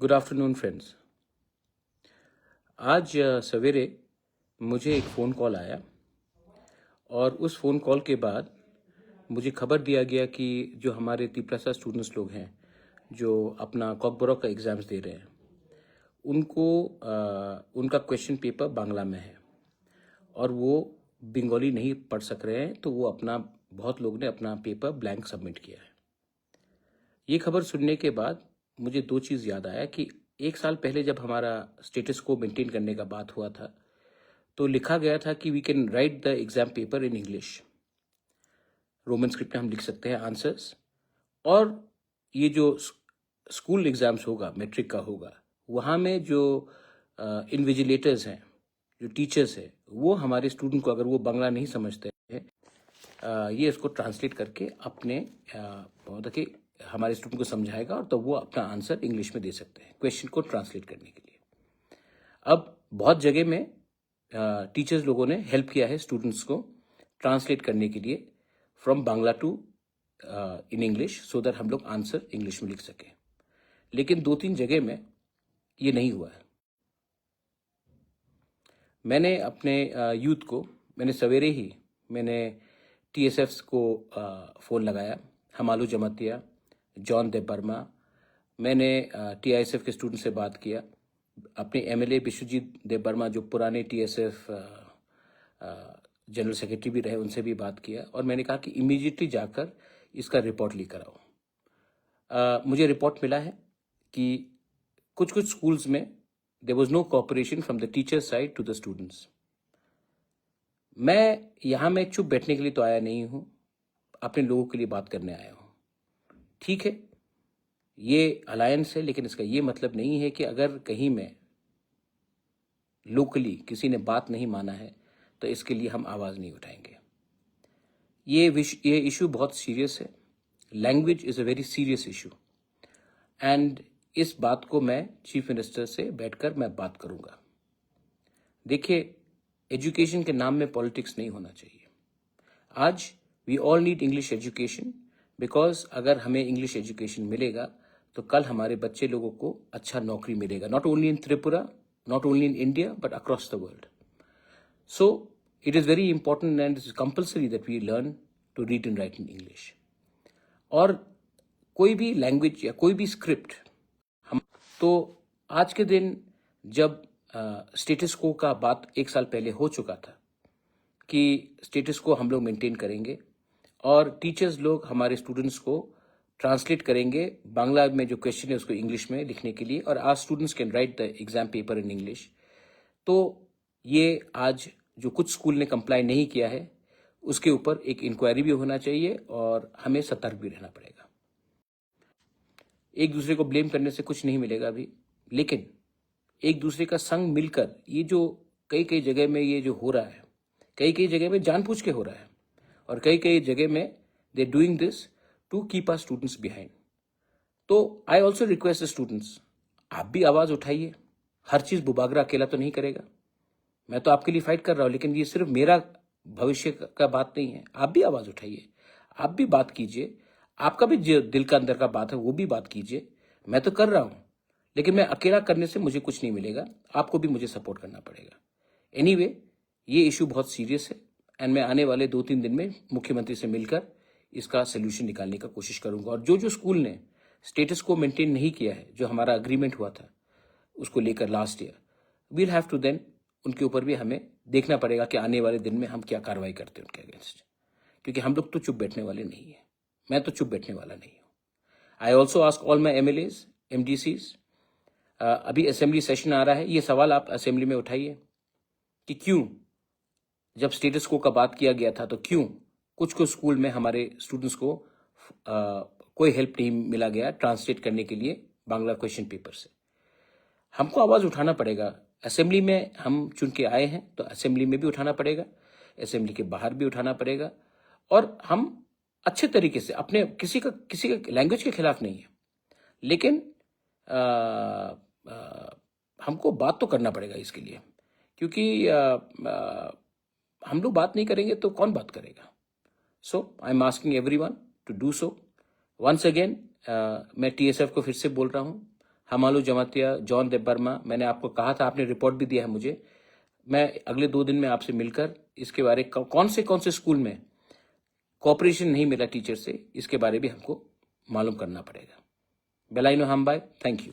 Good afternoon friends. आज सवेरे मुझे एक फ़ोन कॉल आया और उस फ़ोन कॉल के बाद मुझे खबर दिया गया कि जो हमारे तिपरासा स्टूडेंट्स लोग हैं जो अपना कॉकबोरॉक का एग्ज़ाम्स दे रहे हैं उनको उनका क्वेश्चन पेपर बांग्ला में है और वो बंगाली नहीं पढ़ सक रहे हैं, तो वो अपना बहुत लोग ने अपना पेपर ब्लैंक सबमिट किया है। ये खबर सुनने के बाद मुझे दो चीज़ याद आया कि एक साल पहले जब हमारा स्टेटस को मेंटेन करने का बात हुआ था तो लिखा गया था कि we can write the exam paper in English, Roman script में हम लिख सकते हैं आंसर्स, और ये जो स्कूल एग्जाम्स होगा, मैट्रिक का होगा, वहाँ में जो इन्विजिलेटर्स हैं, जो टीचर्स हैं, वो हमारे स्टूडेंट को अगर वो बांग्ला नहीं समझते हैं ये इसको ट्रांसलेट करके अपने मतलब कि हमारे स्टूडेंट को समझाएगा और तो वो अपना आंसर इंग्लिश में दे सकते हैं क्वेश्चन को ट्रांसलेट करने के लिए। अब बहुत जगह में टीचर्स लोगों ने हेल्प किया है स्टूडेंट्स को ट्रांसलेट करने के लिए from Bangla to in English, so that हम लोग आंसर इंग्लिश में लिख सकें। लेकिन दो तीन जगह में ये नहीं हुआ है। मैंने अपने यूथ को सवेरे ही TSF को फ़ोन लगाया, हमालू जमातिया, जॉन देबबर्मा। मैंने TISF के स्टूडेंट से बात किया, अपने MLA विश्वजीत देबबर्मा जो पुराने TSF जनरल सेक्रेटरी भी रहे, उनसे भी बात किया और मैंने कहा कि इमीडिएटली जाकर इसका रिपोर्ट लेकर आओ। मुझे रिपोर्ट मिला है कि कुछ स्कूल्स में there was no cooperation from the teacher side to the students. मैं यहाँ में चुप बैठने के लिए तो आया नहीं हूँ, अपने लोगों के लिए बात करने आया हूँ। ठीक है, ये अलायंस है, लेकिन इसका ये मतलब नहीं है कि अगर कहीं में लोकली किसी ने बात नहीं माना है तो इसके लिए हम आवाज़ नहीं उठाएंगे। ये इशू बहुत सीरियस है। Language is a very serious issue and इस बात को मैं चीफ मिनिस्टर से बैठकर मैं बात करूंगा। देखिए, एजुकेशन के नाम में पॉलिटिक्स नहीं होना चाहिए। आज we all need English education, because अगर हमें इंग्लिश एजुकेशन मिलेगा तो कल हमारे बच्चे लोगों को अच्छा नौकरी मिलेगा, not only in Tripura, not only in India, but across the world. So it is very important and it is compulsory that we learn to read and write in English. और कोई भी लैंग्वेज या कोई भी स्क्रिप्ट हम तो आज के दिन जब स्टेटस को का बात एक साल पहले हो चुका था कि स्टेटस को हम लोग मेंटेन करेंगे और टीचर्स लोग हमारे स्टूडेंट्स को ट्रांसलेट करेंगे बांग्ला में जो क्वेश्चन है उसको इंग्लिश में लिखने के लिए, और आज students can write the exam paper in English. तो ये आज जो कुछ स्कूल ने कंप्लाई नहीं किया है उसके ऊपर एक इंक्वायरी भी होना चाहिए और हमें सतर्क भी रहना पड़ेगा। एक दूसरे को ब्लेम करने से कुछ नहीं मिलेगा अभी, लेकिन एक दूसरे का संग मिलकर ये जो कई जगह में ये जो हो रहा है, कई जगह में जानबूझ के हो रहा है और कई जगह में they doing this to keep our students behind. तो I also request the students, आप भी आवाज़ उठाइए। हर चीज़ बुबागरा अकेला तो नहीं करेगा। मैं तो आपके लिए फाइट कर रहा हूँ, लेकिन ये सिर्फ मेरा भविष्य का बात नहीं है। आप भी आवाज़ उठाइए, आप भी बात कीजिए, आपका भी जो दिल का अंदर का बात है वो भी बात कीजिए। मैं तो कर रहा हूँ, लेकिन मैं अकेला करने से मुझे कुछ नहीं मिलेगा, आपको भी मुझे सपोर्ट करना पड़ेगा। एनीवे, ये इशू बहुत सीरियस है एंड मैं आने वाले 2-3 दिन में मुख्यमंत्री से मिलकर इसका सोल्यूशन निकालने का कोशिश करूंगा। और जो स्कूल ने स्टेटस को मेंटेन नहीं किया है, जो हमारा अग्रीमेंट हुआ था उसको लेकर last year, we'll have to then उनके ऊपर भी हमें देखना पड़ेगा कि आने वाले दिन में हम क्या कार्रवाई करते हैं उनके अगेंस्ट, क्योंकि हम लोग तो चुप बैठने वाले नहीं है। मैं तो चुप बैठने वाला नहीं हूँ। I also ask all my MLAs, MDCs, अभी असेंबली सेशन आ रहा है, ये सवाल आप असेंबली में उठाइए कि क्यों जब स्टेटस को का बात किया गया था तो क्यों कुछ स्कूल में हमारे स्टूडेंट्स को कोई हेल्प नहीं मिला गया ट्रांसलेट करने के लिए बांग्ला क्वेश्चन पेपर से। हमको आवाज़ उठाना पड़ेगा। असेंबली में हम चुन के आए हैं तो असेंबली में भी उठाना पड़ेगा, असेंबली के बाहर भी उठाना पड़ेगा। और हम अच्छे तरीके से अपने किसी का लैंग्वेज के खिलाफ नहीं है, लेकिन हमको बात तो करना पड़ेगा इसके लिए, क्योंकि हम लोग बात नहीं करेंगे तो कौन बात करेगा। So I am asking everyone to do so. Once again मैं TSF को फिर से बोल रहा हूँ, हमालू जमातिया, जॉन देबबर्मा, मैंने आपको कहा था, आपने रिपोर्ट भी दिया है मुझे। मैं अगले 2 दिन में आपसे मिलकर इसके बारे कौन से स्कूल में कोऑपरेशन नहीं मिला टीचर से, इसके बारे भी हमको मालूम करना पड़ेगा। बेलाइनो हमबाई, थैंक यू।